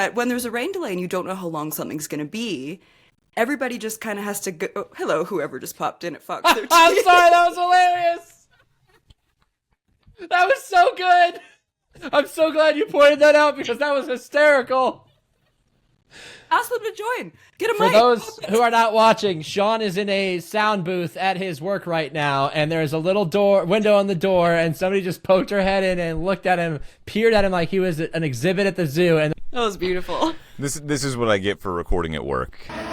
that when there's a rain delay and you don't know how long something's going to be, everybody just kind of has to go. Oh, hello, whoever just popped in at Fox 13. I'm sorry, that was hilarious. That was so good. I'm so glad you pointed that out because that was hysterical. Ask them to join. Get a For mic. those who are not watching, Sean is in a sound booth at his work right now, and there's a little window on the door, and somebody just poked her head in and looked at him, peered at him like he was an exhibit at the zoo. And That was beautiful. This is what I get for recording at work. And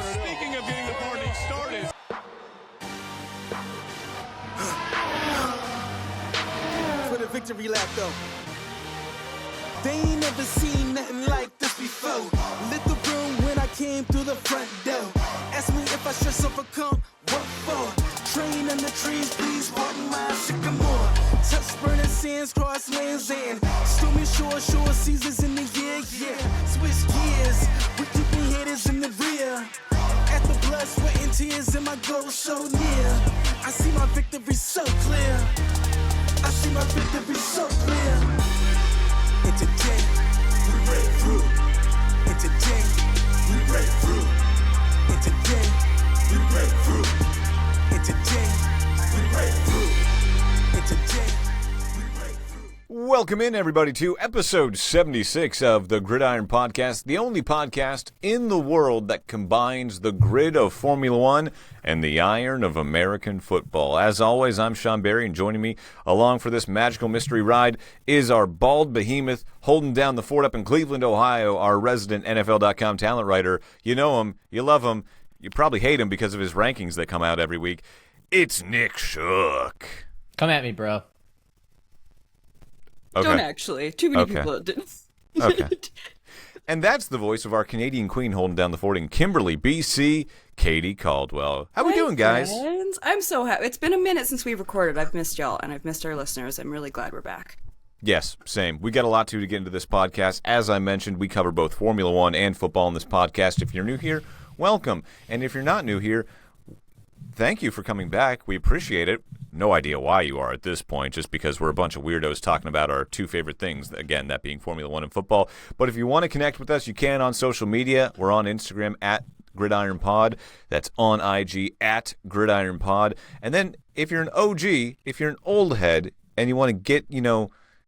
speaking of getting the party started, for the victory lap though. They ain't never seen nothing like this before. Lit the room when I came through the front door. Ask me if I stress overcome, what for? Train under trees, please pardon my sycamore. Touch burning sands, cross lands and stormy shore seasons in the year, yeah. Switch gears, we keeping haters in the rear. At the blood, sweat and tears and my goal so near. I see my victory so clear. I see my victory so clear. And today, we break through. And today, we break through. And today, we break through. And today, we break through. And today, we break through. Welcome in, everybody, to episode 76 of the Gridiron Podcast, the only podcast in the world that combines the grid of Formula One and the iron of American football. As always, I'm Sean Barie, and joining me along for this magical mystery ride is our bald behemoth holding down the fort up in Cleveland, Ohio, our resident NFL.com talent writer. You know him, you love him, you probably hate him because of his rankings that come out every week. It's Nick Shook. come at me, bro. Okay. Don't actually. Too many Okay. people didn't. Okay. And that's the voice of our Canadian queen holding down the fort in Kimberly, BC, Katie Caldwell. How we doing, guys? Friends. I'm so happy. It's been a minute since we've recorded. I've missed y'all, and I've missed our listeners. I'm really glad we're back. Yes, same. We got a lot to get into this podcast. As I mentioned, we cover both Formula One and football in this podcast. If you're new here, welcome. And if you're not new here, thank you for coming back. We appreciate it. No idea why you are at this point, just because we're a bunch of weirdos talking about our two favorite things, again, that being Formula One and football. But if you want to connect with us, you can on social media. We're on Instagram at Gridiron Pod. That's on IG at Gridiron Pod. And then if you're an OG, if you're an old head, and you want to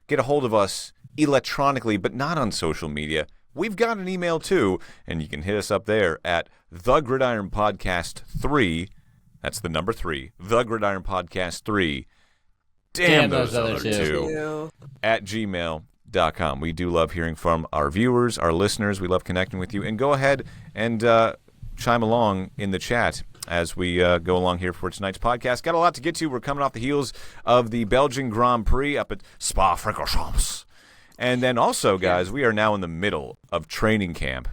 get a hold of us electronically, but not on social media, we've got an email too, and you can hit us up there at thegridironpodcast3. That's the number 3. The Gridiron Podcast 3. Damn those other two. At gmail.com. We do love hearing from our viewers, our listeners. We love connecting with you. And go ahead and chime along in the chat as we go along here for tonight's podcast. Got a lot to get to. We're coming off the heels of the Belgian Grand Prix up at Spa-Francorchamps. And then also, guys, we are now in the middle of training camp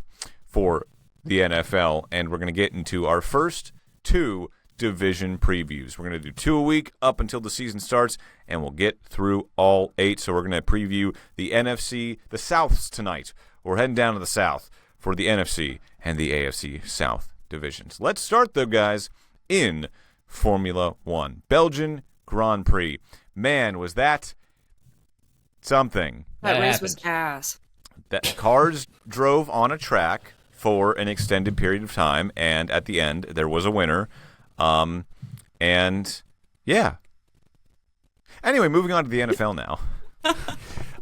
for the NFL, and we're going to get into our first 2 division previews. We're going to do 2 a week up until the season starts, and we'll get through all 8. So we're going to preview the NFC, the Souths tonight. We're heading down to the South for the NFC and the AFC South divisions. Let's start, though, guys, in Formula One. Belgian Grand Prix. Man, was that something. That race happened. was ass. That cars drove on a track for an extended period of time, and at the end, there was a winner. And yeah. Anyway, moving on to the NFL now.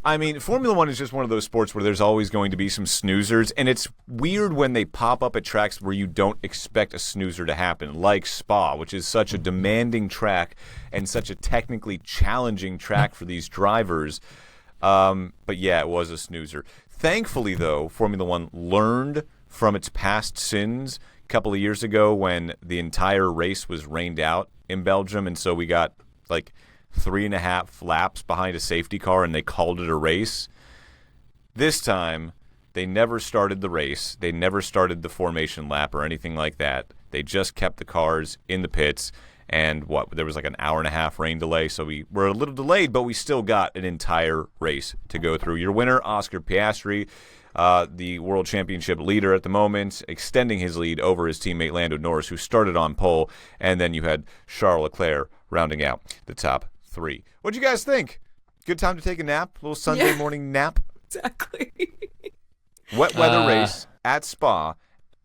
I mean, Formula One is just one of those sports where there's always going to be some snoozers, and it's weird when they pop up at tracks where you don't expect a snoozer to happen, like Spa, which is such a demanding track and such a technically challenging track for these drivers. But yeah, it was a snoozer. Thankfully, though, Formula One learned from its past sins couple of years ago when the entire race was rained out in Belgium, and so we got like 3.5 laps behind a safety car and they called it a race. This time they never started the race. They never started the formation lap or anything like that. They just kept the cars in the pits, and there was like an 1.5-hour rain delay, so we were a little delayed, but we still got an entire race to go through. Your winner, Oscar Piastri, the world championship leader at the moment, extending his lead over his teammate Lando Norris, who started on pole, and then you had Charles Leclerc rounding out the top 3. What'd you guys think? Good time to take a nap? A little Sunday morning nap? Exactly. Wet weather race at Spa,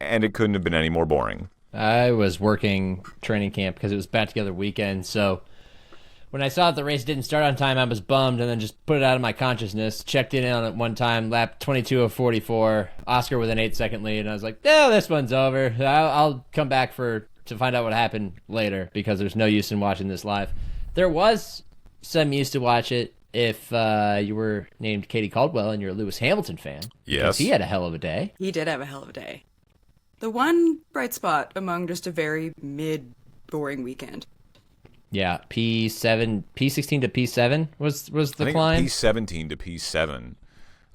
and it couldn't have been any more boring. I was working training camp because it was back together weekend, so when I saw that the race didn't start on time, I was bummed, and then just put it out of my consciousness. Checked in on it one time, lap 22 of 44, Oscar with an 8-second lead, and I was like, no, this one's over. I'll come back to find out what happened later, because there's no use in watching this live. There was some use to watch it if you were named Katie Caldwell and you're a Lewis Hamilton fan. Yes. He had a hell of a day. He did have a hell of a day. The one bright spot among just a very boring weekend. Yeah, P16 to P7 was the climb. P17 to P7.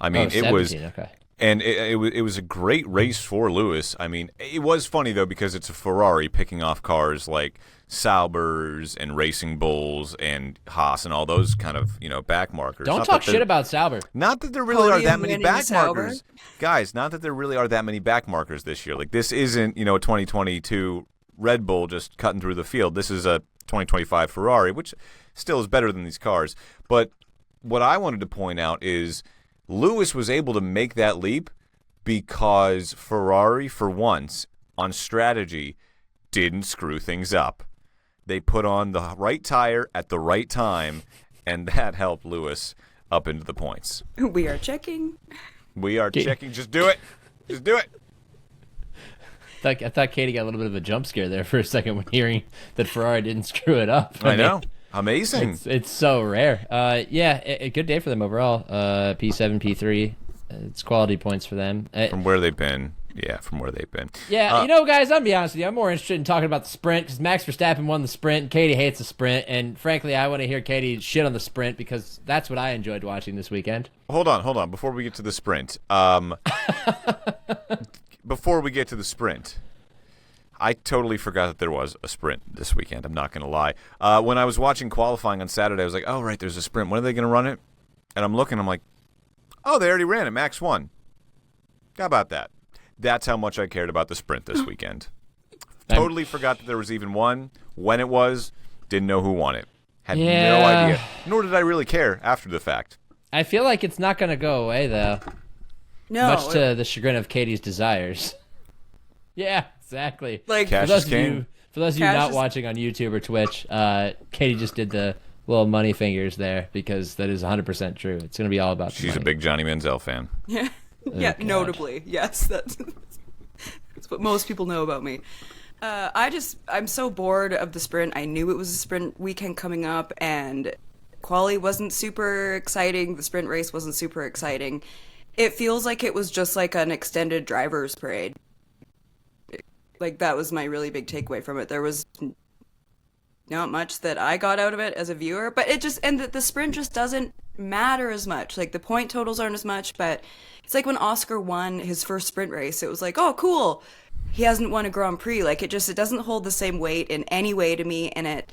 I mean, it was, okay. And it was a great race for Lewis. I mean, it was funny though because it's a Ferrari picking off cars like Saubers and Racing Bulls and Haas and all those kind of back markers. Don't talk shit about Sauber. Not that there really are that many Podium back winning markers, guys. Not that there really are that many back markers this year. Like this isn't a 2022 Red Bull just cutting through the field. This is a 2025 Ferrari, which still is better than these cars. But what I wanted to point out is Lewis was able to make that leap because Ferrari, for once, on strategy, didn't screw things up. They put on the right tire at the right time, and that helped Lewis up into the points. We are checking. We are checking. Just do it. Just do it. I thought Katie got a little bit of a jump scare there for a second when hearing that Ferrari didn't screw it up. I know. Amazing. It's so rare. A good day for them overall. P7, P3. It's quality points for them. From where they've been. Yeah, from where they've been. Yeah, guys, I'll be honest with you. I'm more interested in talking about the sprint because Max Verstappen won the sprint. And Katie hates the sprint. And frankly, I want to hear Katie shit on the sprint because that's what I enjoyed watching this weekend. Hold on. Before we get to the sprint. Before we get to the sprint, I totally forgot that there was a sprint this weekend. I'm not going to lie. When I was watching qualifying on Saturday, I was like, oh, right, there's a sprint. When are they going to run it? And I'm looking, I'm like, oh, they already ran it. Max won. How about that? That's how much I cared about the sprint this weekend. Totally forgot that there was even one. When it was, didn't know who won it. Had no idea. Nor did I really care after the fact. I feel like it's not going to go away, though. No. Much to the chagrin of Katie's desires. Yeah, exactly. Like, Cash is king. For those of you not watching on YouTube or Twitch, Katie just did the little money fingers there because that is 100% true. It's going to be all about the She's money. a big Johnny Manziel fan. yeah. Yeah, God. notably. Yes, that's what most people know about me. I'm so bored of the sprint. I knew it was a sprint weekend coming up, and quali wasn't super exciting. The sprint race wasn't super exciting. It feels like it was just like an extended driver's parade. Like, that was my really big takeaway from it. There was not much that I got out of it as a viewer, but the sprint just doesn't matter as much. Like, the point totals aren't as much, but it's like when Oscar won his first sprint race, it was like, oh, cool. He hasn't won a Grand Prix. Like, it doesn't hold the same weight in any way to me, and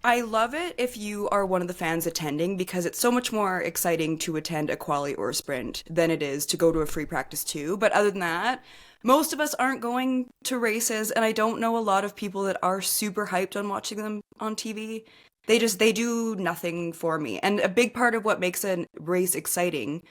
I love it if you are one of the fans attending because it's so much more exciting to attend a quali or a sprint than it is to go to a free practice too. But other than that, most of us aren't going to races, and I don't know a lot of people that are super hyped on watching them on TV. They do nothing for me. And a big part of what makes a race exciting,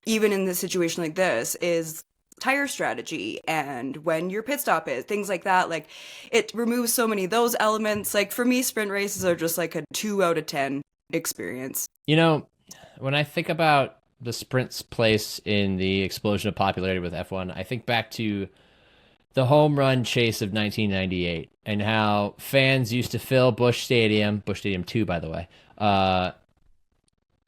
even in a situation like this, is tire strategy and when your pit stop is, things like that. Like, it removes so many of those elements. Like, for me, sprint races are just like a 2 out of 10 experience. When I think about the sprint's place in the explosion of popularity with F1, I think back to the home run chase of 1998 and how fans used to fill Busch Stadium 2, by the way,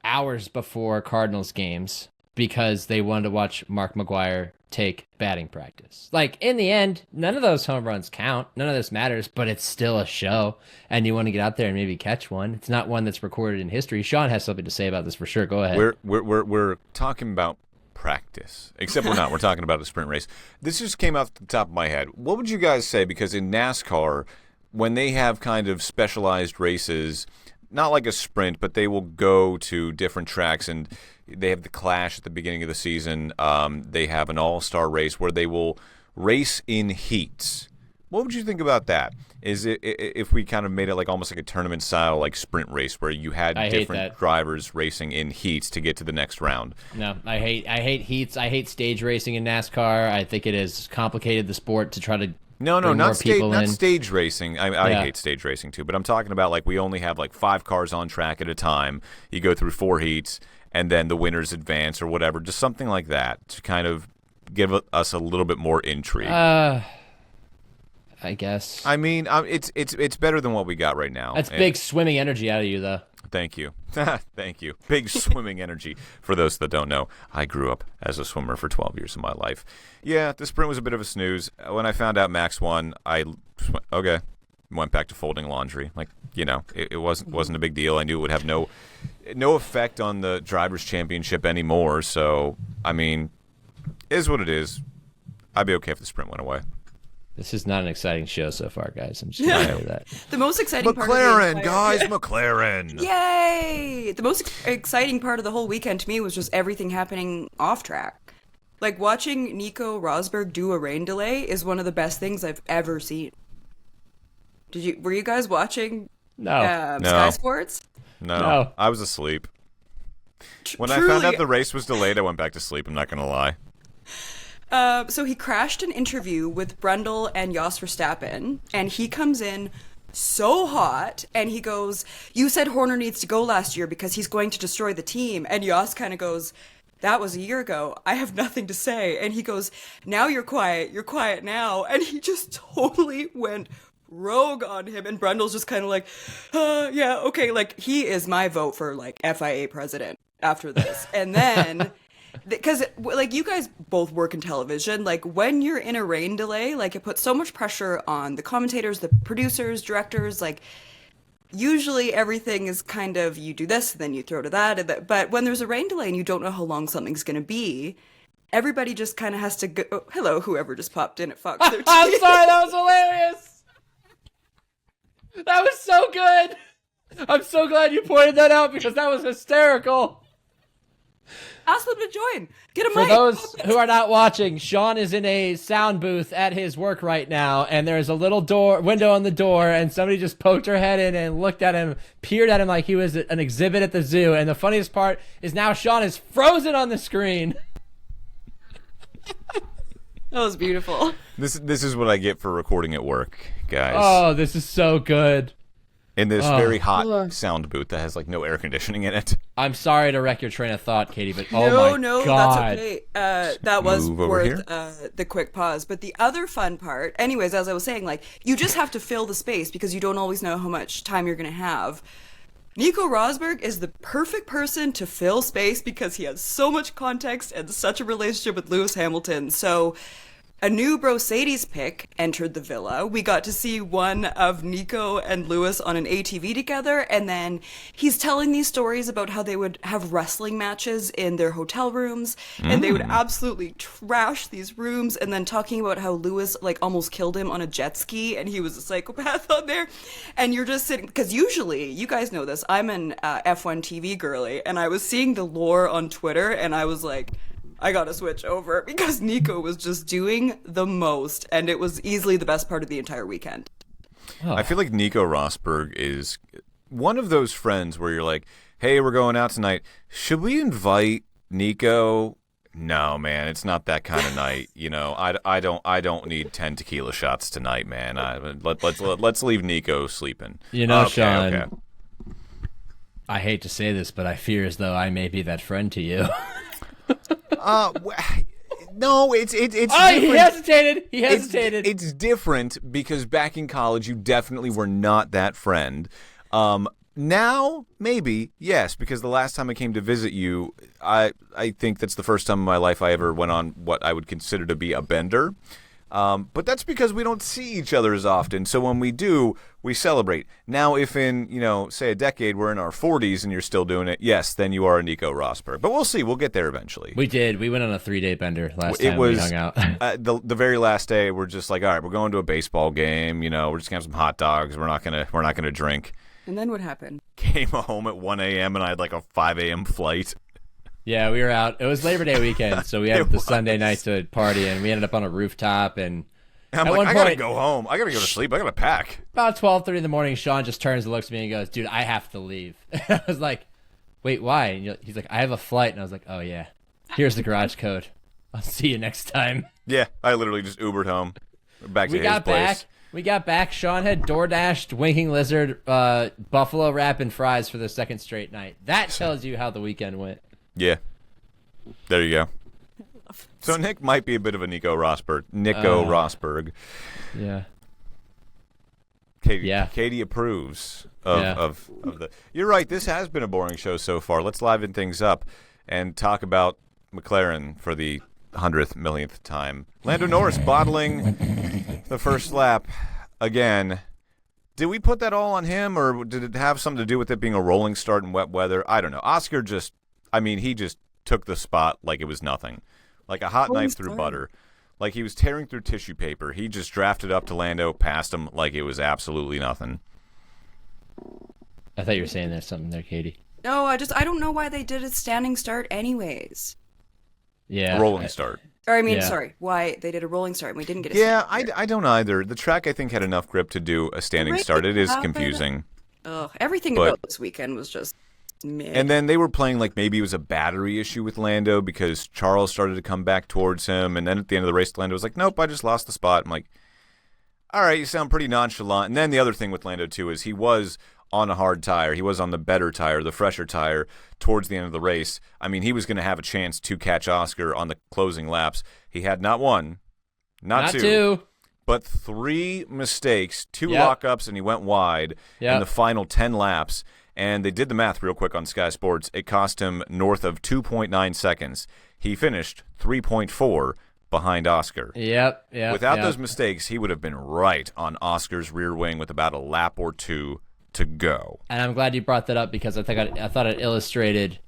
hours before Cardinals games because they wanted to watch Mark McGwire take batting practice. Like, in the end, none of those home runs count. None of this matters, but it's still a show, and you want to get out there and maybe catch one. It's not one that's recorded in history. Sean has something to say about this for sure. Go ahead. We're talking about practice, except we're not. We're talking about a sprint race. This just came off the top of my head. What would you guys say? Because in NASCAR, when they have kind of specialized races, not like a sprint, but they will go to different tracks and they have the Clash at the beginning of the season. They have an all-star race where they will race in heats. What would you think about that? Is it if we kind of made it like almost like a tournament style like sprint race where you had different drivers racing in heats to get to the next round? No, I hate heats. I hate stage racing in NASCAR. I think it has complicated the sport to try to not stage racing. I hate stage racing too, but I'm talking about like we only have like 5 cars on track at a time. You go through 4 heats and then the winners advance or whatever. Just something like that to kind of give us a little bit more intrigue. I guess. I mean, it's better than what we got right now. That's big swimming energy out of you, though. Thank you. Thank you. Big swimming energy. For those that don't know, I grew up as a swimmer for 12 years of my life. Yeah, the sprint was a bit of a snooze. When I found out Max won, went back to folding laundry. Like, it wasn't a big deal. I knew it would have no effect on the Drivers' Championship anymore. So, I mean, it is what it is. I'd be okay if the sprint went away. This is not an exciting show so far, guys. I'm just going to say that. The most exciting McLaren, guys, McLaren. Yay! The most exciting part of the whole weekend to me was just everything happening off track. Like, watching Nico Rosberg do a rain delay is one of the best things I've ever seen. Were you guys watching Sky Sports? No. I was asleep. When I found out the race was delayed, I went back to sleep, I'm not going to lie. So he crashed an interview with Brundle and Jos Verstappen, and he comes in so hot, and he goes, "You said Horner needs to go last year because he's going to destroy the team." And Jos kind of goes, "That was a year ago. I have nothing to say." And he goes, "Now you're quiet now." And he just totally went rogue on him, and Brundle's just kind of like, yeah, okay, like, he is my vote for, like, FIA president after this. And then... Because, like, you guys both work in television, like, when you're in a rain delay, like, it puts so much pressure on the commentators, the producers, directors, like, usually everything is kind of, you do this, and then you throw to that, but when there's a rain delay and you don't know how long something's going to be, everybody just kind of has to go, oh, hello, whoever just popped in at Fox 13. I'm sorry, that was hilarious! That was so good! I'm so glad you pointed that out, because that was hysterical! Ask them to join. Get a mic. For those who are not watching, Sean is in a sound booth at his work right now, and there's a little window on the door, and somebody just poked her head in and looked at him, peered at him like he was an exhibit at the zoo. And the funniest part is now Sean is frozen on the screen. That was beautiful. This is what I get for recording at work, guys. Oh, this is so good. In this very hot sound booth that has like no air conditioning in it. I'm sorry to wreck your train of thought, Katie, but God. No, that's okay. That was worth the quick pause. But the other fun part, anyways, as I was saying, like, you just have to fill the space because you don't always know how much time you're going to have. Nico Rosberg is the perfect person to fill space because he has so much context and such a relationship with Lewis Hamilton. So a new Brosadis pick entered the villa. We got to see one of Nico and Lewis on an ATV together, and then he's telling these stories about how they would have wrestling matches in their hotel rooms, and they would absolutely trash these rooms, and then talking about how Lewis, like, almost killed him on a jet ski, and he was a psychopath on there. And you're just sitting, because usually, you guys know this, I'm an F1 TV girly, and I was seeing the lore on Twitter, and I was like, I gotta switch over, because Nico was just doing the most, and it was easily the best part of the entire weekend. Oh. I feel like Nico Rosberg is one of those friends where you're like, hey, we're going out tonight. Should we invite Nico? No, man, it's not that kind of night. You know, I don't need 10 tequila shots tonight, man. Let's leave Nico sleeping. You know, okay, Sean, okay. I hate to say this, but I fear as though I may be that friend to you. No, it's different. He hesitated. It's different because back in college, you definitely were not that friend. Now, maybe, yes, because the last time I came to visit you, I think that's the first time in my life I ever went on what I would consider to be a bender. But that's because we don't see each other as often. So when we do, we celebrate. Now, if in, say a decade, we're in our 40s and you're still doing it, yes, then you are a Nico Rosberg. But we'll see. We'll get there eventually. We did. We went on a 3-day bender last time we hung out. The very last day, we're just like, all right, we're going to a baseball game. We're just going to have some hot dogs. We're not gonna drink. And then what happened? Came home at 1 a.m. and I had like a 5 a.m. flight. Yeah, we were out. It was Labor Day weekend, so we had the Sunday night to party, and we ended up on a rooftop, and I'm At like, one I gotta point- go home. I gotta go to sleep. I gotta pack. About 12:30 in the morning, Sean just turns and looks at me and goes, "Dude, I have to leave." And I was like, "Wait, why?" And he's like, "I have a flight." And I was like, "Oh yeah, here's the garage code. I'll see you next time." Yeah, I literally just Ubered home, back to We his got place. back. We got back. Sean had DoorDashed Winking Lizard buffalo wrap and fries for the second straight night. That tells you how the weekend went. Yeah, there you go. So Nick might be a bit of a Nico Rosberg. Rosberg. Yeah. Katie approves of the. You're right. This has been a boring show so far. Let's liven things up and talk about McLaren for the 100th millionth time. Lando Norris bottling the first lap again. Did we put that all on him, or did it have something to do with it being a rolling start in wet weather? I don't know. Oscar he just took the spot like it was nothing, like a hot knife through butter. Like he was tearing through tissue paper. He just drafted up to Lando, passed him like it was absolutely nothing. I thought you were saying there's something there, Katie. No, I don't know why they did a standing start anyways. Yeah. Rolling start. Or I mean, Yeah. sorry, why they did a rolling start and we didn't get a Yeah, standing start. I don't either. The track, I think, had enough grip to do a standing Right, start. It is how about confusing. Ugh, everything But- about this weekend was just meh. And then they were playing like maybe it was a battery issue with Lando because Charles started to come back towards him. And then at the end of the race, Lando was like, nope, I just lost the spot. I'm like, all right, you sound pretty nonchalant. And then the other thing with Lando, too, is he was on a hard tire. He was on the better tire, the fresher tire, towards the end of the race. I mean, he was going to have a chance to catch Oscar on the closing laps. He had not one, not two, but 3 mistakes, 2 Yep. lockups, and he went wide in the final 10 laps. And they did the math real quick on Sky Sports. It cost him north of 2.9 seconds. He finished 3.4 behind Oscar. Yep. Without those mistakes, he would have been right on Oscar's rear wing with about a lap or 2 to go. And I'm glad you brought that up because I thought it illustrated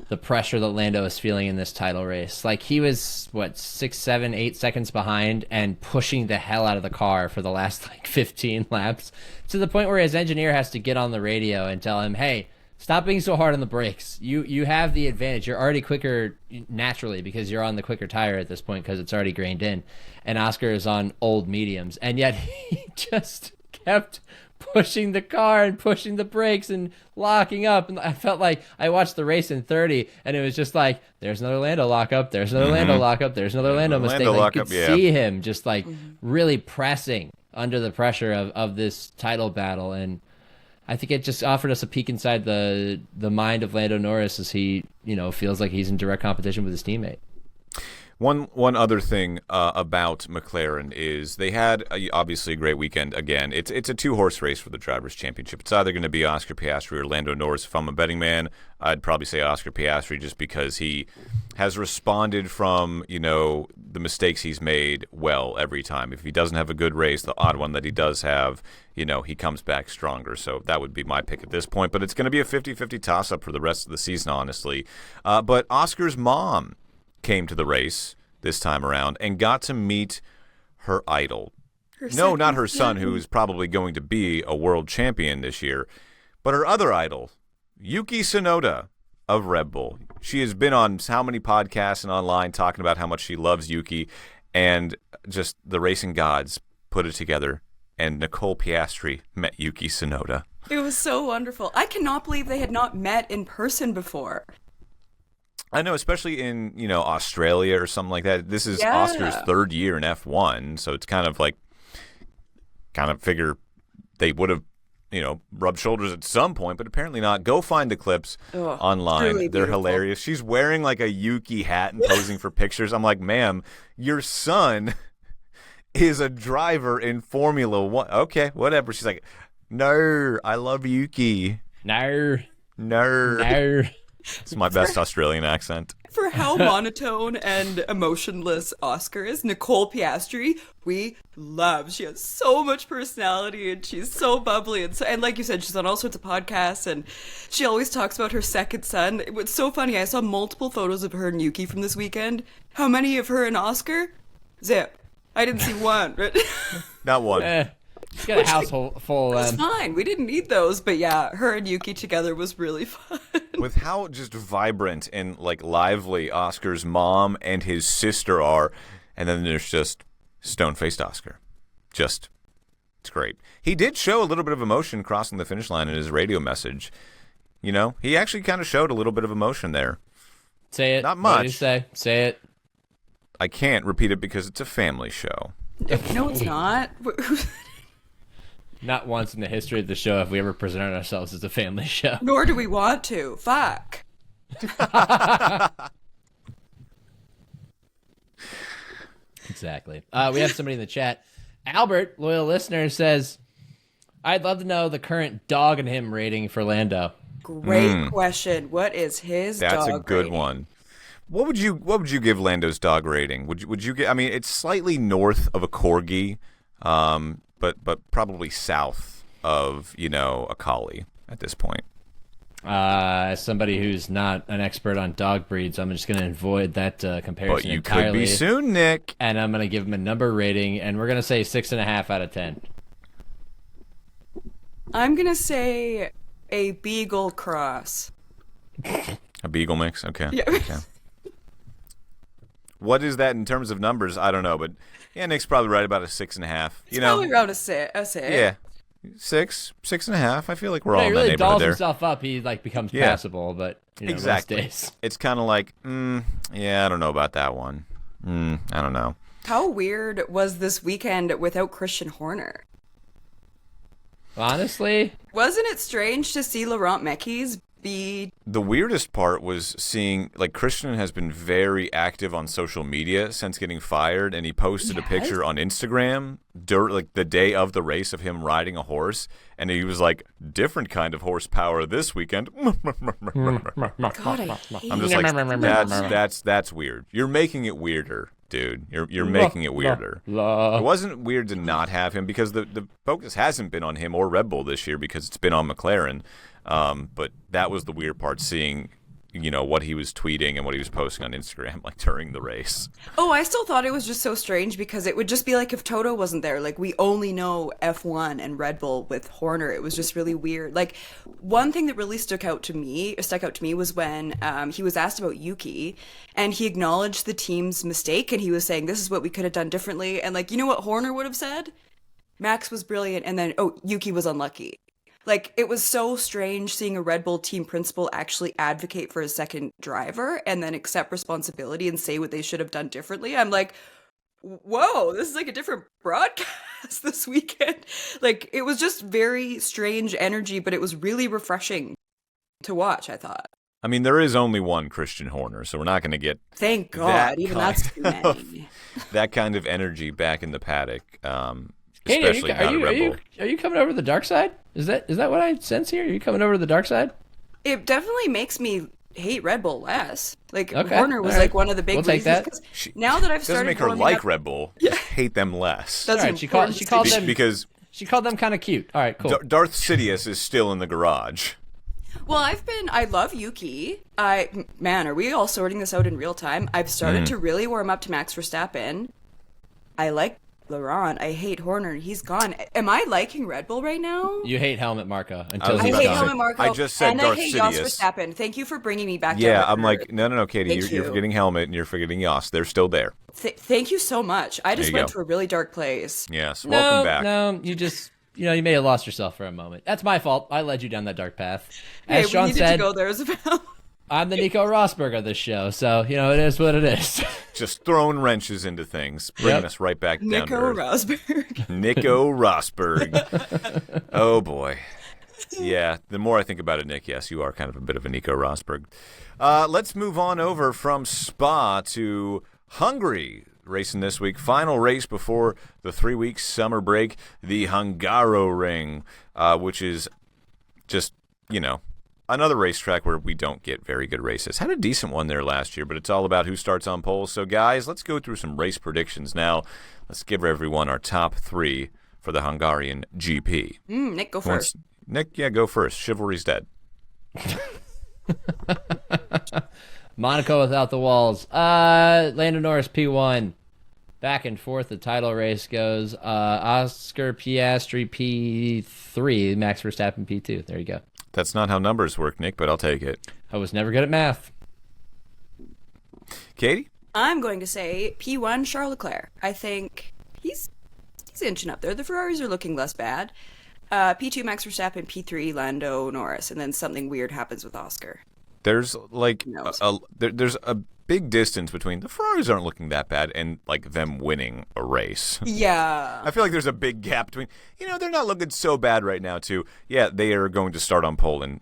the pressure that Lando is feeling in this title race. Like he was 6, 7, 8 seconds behind and pushing the hell out of the car for the last 15 laps to the point where his engineer has to get on the radio and tell him, "Hey, stop being so hard on the brakes. You have the advantage. You're already quicker naturally because you're on the quicker tire at this point because it's already grained in." And Oscar is on old mediums, and yet he just kept pushing the car and pushing the brakes and locking up. And I felt like I watched the race in 30 and it was just like, there's another Lando lockup, there's another Lando lockup, there's another Lando mistake. Lando Like, you lockup, could yeah. see him just really pressing under the pressure of this title battle. And I think it just offered us a peek inside the mind of Lando Norris as he, feels like he's in direct competition with his teammate. One other thing about McLaren is they had obviously a great weekend. Again, it's a 2-horse race for the Drivers' Championship. It's either going to be Oscar Piastri or Lando Norris. If I'm a betting man, I'd probably say Oscar Piastri just because he has responded from the mistakes he's made well every time. If he doesn't have a good race, the odd one that he does have, he comes back stronger. So that would be my pick at this point. But it's going to be a 50-50 toss-up for the rest of the season, honestly. But Oscar's mom came to the race this time around and got to meet her idol. No, not her son, who is probably going to be a world champion this year, but her other idol, Yuki Tsunoda of Red Bull. She has been on how many podcasts and online talking about how much she loves Yuki, and just the racing gods put it together, and Nicole Piastri met Yuki Tsunoda. It was so wonderful. I cannot believe they had not met in person before. I know, especially in, Australia or something like that. This is Oscar's 3rd year in F1, so it's kind of figure they would have, rubbed shoulders at some point, but apparently not. Go find the clips online. Truly They're beautiful. hilarious. She's wearing like a Yuki hat and posing for pictures. I'm like, ma'am, your son is a driver in Formula One. Okay, whatever. She's like, no, I love Yuki. No. No. It's my best Australian accent. For how monotone and emotionless Oscar is, Nicole Piastri, we love. She has so much personality and she's so bubbly. And like you said, she's on all sorts of podcasts and she always talks about her second son. It was so funny. I saw multiple photos of her and Yuki from this weekend. How many of her and Oscar? Zip. I didn't see one. Not one. She's got a house full. It's fine. We didn't need those. But yeah, her and Yuki together was really fun. With how just vibrant and lively Oscar's mom and his sister are, and then there's just stone-faced Oscar. It's great. He did show a little bit of emotion crossing the finish line in his radio message. You know, he actually kind of showed a little bit of emotion there. Say it. Not much. What do you say? Say it. I can't repeat it because it's a family show. No, it's not. Not once in the history of the show have we ever presented ourselves as a family show. Nor do we want to. Fuck. Exactly. We have somebody in the chat. Albert, loyal listener, says, I'd love to know the current dog and him rating for Lando. Great question. What is his dog That's a good rating? one. What would you give Lando's dog rating? Would you get? I mean, it's slightly north of a corgi, but probably south of a collie at this point. As somebody who's not an expert on dog breeds, I'm just going to avoid that comparison But you entirely. could be soon, Nick. And I'm going to give him a number rating, and we're going to say 6.5 out of 10. I'm going to say a beagle cross. A beagle mix. Okay. Yeah. Okay. What is that in terms of numbers? I don't know, but yeah, Nick's probably right about a 6.5. It's probably around a six. Yeah, 6.5. I feel like we're all He in really that dolls neighborhood there. himself up. He becomes Yeah. passable, but Exactly. most days. It's kind of like, yeah, I don't know about that one. I don't know. How weird was this weekend without Christian Horner? Honestly, Wasn't it strange to see Laurent Mekies be... The weirdest part was seeing, like, Christian has been very active on social media since getting fired, and he posted a picture on Instagram, like, the day of the race of him riding a horse, and he was like, different kind of horsepower this weekend. God, I hate I'm just like, that's weird. You're making it weirder, dude. You're making it weirder. It wasn't weird to not have him because the focus hasn't been on him or Red Bull this year because it's been on McLaren. But that was the weird part, seeing, what he was tweeting and what he was posting on Instagram, like, during the race. Oh, I still thought it was just so strange because it would just be like if Toto wasn't there. Like, we only know F1 and Red Bull with Horner. It was just really weird. Like, one thing that really stuck out to me was when he was asked about Yuki, and he acknowledged the team's mistake, and he was saying, this is what we could have done differently. And, like, you know what Horner would have said? Max was brilliant, and then, Yuki was unlucky. Like, it was so strange seeing a Red Bull team principal actually advocate for a second driver and then accept responsibility and say what they should have done differently. I'm like, whoa, this is like a different broadcast this weekend. Like, it was just very strange energy, but it was really refreshing to watch, I thought. I mean, there is only one Christian Horner, so we're not going to get Thank God, even that's too many. that kind of energy back in the paddock. Katie, Especially not a Red Bull. are you coming over to the dark side? Is that what I sense here? Are you coming over to the dark side? It definitely makes me hate Red Bull less. Like, Okay, Horner was all right. like one of the big We'll take reasons. that. 'Cause now that I've Doesn't started make her warming like up- Red Bull. Just hate them less. That's All right, she important called to them because She called them kind of cute. All right, cool. Darth Sidious is still in the garage. Well, I love Yuki. Man, are we all sorting this out in real time? I've started to really warm up to Max Verstappen. I like Laurent. I hate Horner. He's gone. Am I liking Red Bull right now? You hate Helmet Marco until was I he's about hate to gone. say- Helmut Marko. I just said and Darth I hate Jos Sidious. Verstappen. Thank you for bringing me back. Yeah, down to I'm like, earth. no, Katie, Thank you're you. forgetting Helmet and you're forgetting Yas. They're still there. Thank you so much. I just There you went go. to a really dark place. Yes, welcome back. No, you just, you may have lost yourself for a moment. That's my fault. I led you down that dark path. Hey, As we Sean needed said, to go there as well. I'm the Nico Rosberg of this show, so, it is what it is. Just throwing wrenches into things, bringing us right back down to Nico earth. Rosberg. Nico Rosberg. Oh, boy. Yeah, the more I think about it, Nick, yes, you are kind of a bit of a Nico Rosberg. Let's move on over from Spa to Hungary. Racing this week, final race before the 3-week summer break, the Hungaroring, which is just, another racetrack where we don't get very good races. Had a decent one there last year, but it's all about who starts on pole. So, guys, let's go through some race predictions now. Let's give everyone our top 3 for the Hungarian GP. Nick, go first. Nick, yeah, go first. Chivalry's dead. Monaco without the walls. Lando Norris P1. Back and forth the title race goes. Oscar Piastri P3. Max Verstappen P2. There you go. That's not how numbers work, Nick, but I'll take it. I was never good at math. Katie? I'm going to say P1 Charles Leclerc. I think he's he's inching up there. The Ferraris are looking less bad. P2 Max Verstappen, P3 Lando Norris, and then something weird happens with Oscar. There's like No. there's a big distance between the Ferraris aren't looking that bad and like them winning a race. Yeah. I feel like there's a big gap between, they're not looking so bad right now, too. Yeah, they are going to start on pole and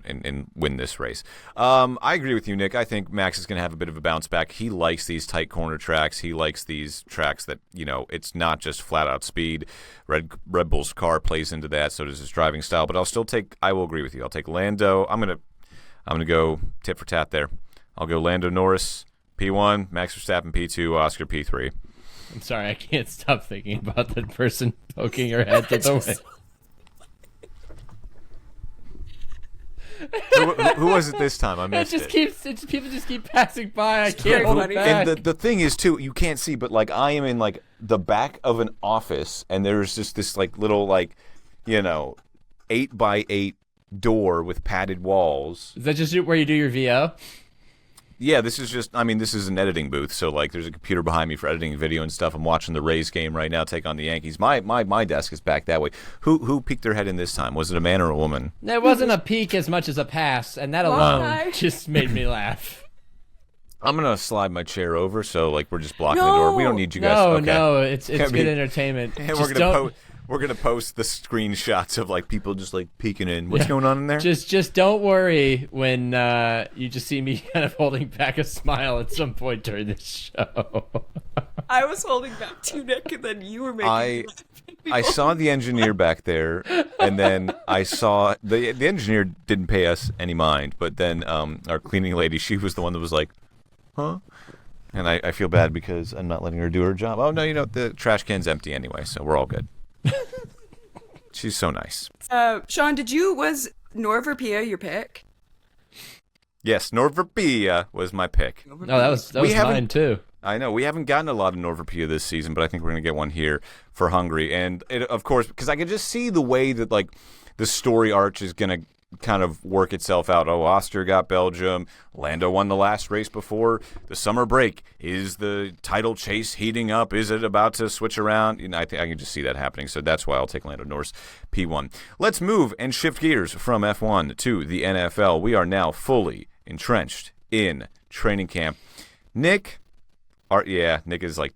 win this race. I agree with you, Nick. I think Max is going to have a bit of a bounce back. He likes these tight corner tracks. He likes these tracks that, it's not just flat-out speed. Red Bull's car plays into that, so does his driving style. But I will agree with you. I'll take Lando. I'm going to go tit for tat there. I'll go Lando Norris, P1, Max Verstappen, P2, Oscar, P3. I'm sorry, I can't stop thinking about that person poking her head to the wind. Who was it this time? I missed it. People just keep passing by. I very can't hold funny. it back. And the thing is, too, you can't see, but, like, I am in, like, the back of an office, and there's just this, like, little, like, 8x8 door with padded walls. Is that just where you do your VO? Yeah, this is an editing booth, so, like, there's a computer behind me for editing video and stuff. I'm watching the Rays game right now take on the Yankees. My desk is back that way. Who peeked their head in this time? Was it a man or a woman? It wasn't a peek as much as a pass, and that alone Why? just made me laugh. I'm going to slide my chair over, so, like, we're just blocking the door. We don't need you guys. Okay. No, it's good entertainment. And Just don't- we're gonna post the screenshots of like people just like peeking in. What's going on in there? Just don't worry when you just see me kind of holding back a smile at some point during this show. I was holding back too, Nick, and then you were making me laugh. I saw the engineer back there, and then I saw the engineer didn't pay us any mind, but then our cleaning lady, she was the one that was like, huh? And I feel bad because I'm not letting her do her job. Oh no, the trash can's empty anyway, so we're all good. She's so nice. Sean, was Norverpia your pick? Yes, Norverpia was my pick. No, that was We haven't- mine too. I know we haven't gotten a lot of Norverpia this season, but I think we're going to get one here for Hungary. And of course, because I can just see the way that like the story arc is going to kind of work itself out. Oh, Oscar got Belgium. Lando won the last race before the summer break. Is the title chase heating up? Is it about to switch around? I think I can just see that happening. So that's why I'll take Lando Norris P1. Let's move and shift gears from F1 to the NFL. We are now fully entrenched in training camp. Nick is like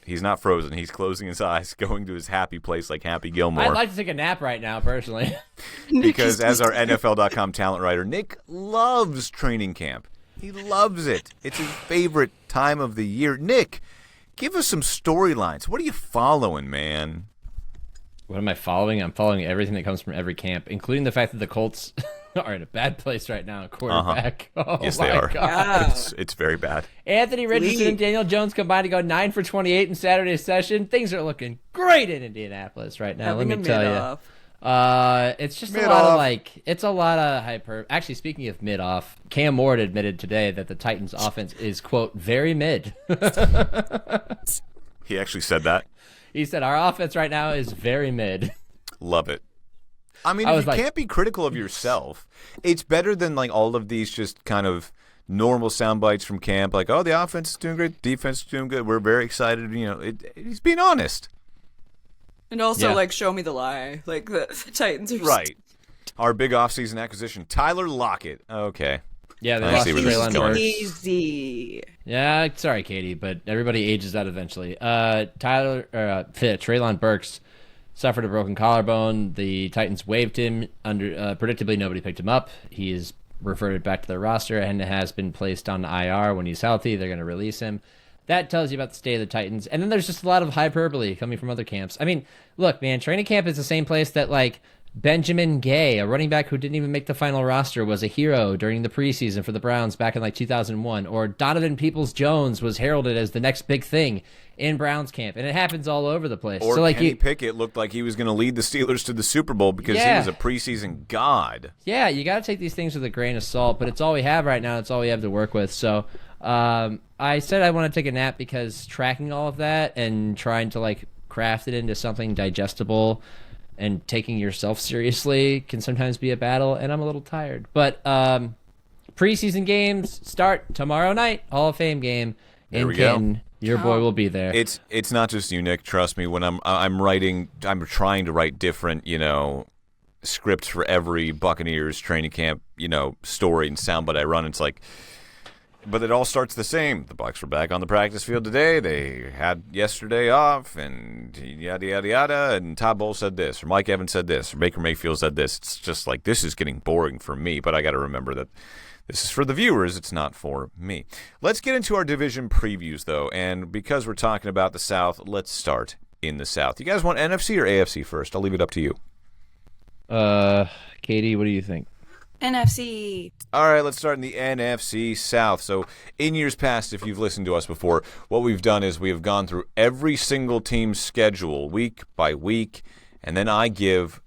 he's not frozen. He's closing his eyes, going to his happy place like Happy Gilmore. I'd like to take a nap right now, personally. Because as our NFL.com talent writer, Nick loves training camp. He loves it. It's his favorite time of the year. Nick, give us some storylines. What are you following, man? What am I following? I'm following everything that comes from every camp, including the fact that the Colts are in a bad place right now at quarterback. Oh, Yes, my they are. God. It's very bad. Anthony Richardson and Daniel Jones combined to go 9 for 28 in Saturday's session. Things are looking great in Indianapolis right now, let me tell you. It's just a lot of hyper. Actually, speaking of mid-off, Cam Ward admitted today that the Titans' offense is, quote, very mid. He actually said that. He said, our offense right now is very mid. Love it. I mean, you can't be critical of yourself. It's better than like all of these just kind of normal sound bites from camp, like, oh, the offense is doing great, defense is doing good, we're very excited. He's being honest. And also, show me the lie. Like, the Titans are right. Our big offseason acquisition, Tyler Lockett. Okay. Yeah, they I lost see where this is Treylon going. Burks. Easy. Yeah, sorry, Katie, but everybody ages out eventually. Treylon Burks suffered a broken collarbone. The Titans waived him. Predictably, nobody picked him up. He is reverted back to their roster and has been placed on IR. When he's healthy, they're going to release him. That tells you about the state of the Titans. And then there's just a lot of hyperbole coming from other camps. I mean, look, man, training camp is the same place that, like, Benjamin Gay, a running back who didn't even make the final roster, was a hero during the preseason for the Browns back in, 2001. Or Donovan Peoples-Jones was heralded as the next big thing in Browns camp. And it happens all over the place. Or so, Kenny Pickett looked like he was going to lead the Steelers to the Super Bowl because he was a preseason god. Yeah, you got to take these things with a grain of salt, but it's all we have right now. It's all we have to work with. So I said I want to take a nap because tracking all of that and trying to, craft it into something digestible and taking yourself seriously can sometimes be a battle, and I'm a little tired. But preseason games start tomorrow night, Hall of Fame game in Canton. Your boy will be there. It's not just you, Nick. Trust me. When I'm writing, I'm trying to write different, scripts for every Buccaneers training camp, story and soundbite I run. It's like, but it all starts the same. The Bucs were back on the practice field today. They had yesterday off, and yada yada yada. And Todd Bowles said this, or Mike Evans said this, or Baker Mayfield said this. It's just like, this is getting boring for me. But I got to remember that this is for the viewers. It's not for me. Let's get into our division previews, though. And because we're talking about the South, let's start in the South. You guys want NFC or AFC first? I'll leave it up to you. Katie, what do you think? NFC. All right, let's start in the NFC South. So in years past, if you've listened to us before, what we've done is we have gone through every single team's schedule week by week, and then I give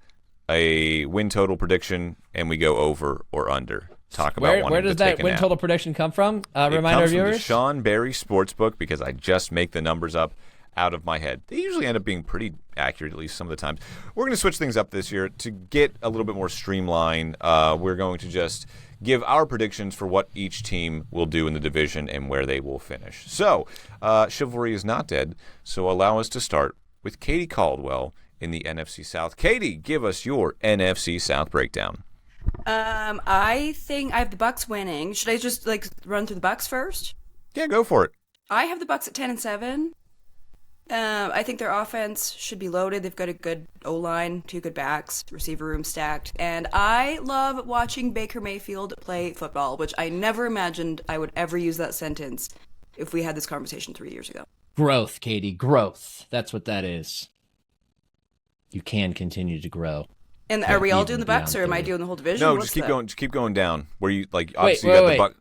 a win total prediction, and we go over or under. Talk about where does that win total prediction come from? Reminder of viewers. It comes from the Sean Barie Sportsbook, because I just make the numbers up out of my head. They usually end up being pretty accurate, at least some of the times. We're going to switch things up this year to get a little bit more streamlined. We're going to just give our predictions for what each team will do in the division and where they will finish. So, chivalry is not dead, so allow us to start with Katie Caldwell in the NFC South. Katie, give us your NFC South breakdown. I think I have the Bucs winning. Should I just run through the Bucs first? Yeah, go for it. I have the Bucs at 10-7. I think their offense should be loaded. They've got a good O-line, 2 good backs, receiver room stacked. And I love watching Baker Mayfield play football, which I never imagined I would ever use that sentence if we had this conversation 3 years ago. Growth, Katie, growth. That's what that is. You can continue to grow. And are we all doing the Bucs, or am I doing the whole division? No, just keep going. Just keep going down. Where you obviously you got the Bucs.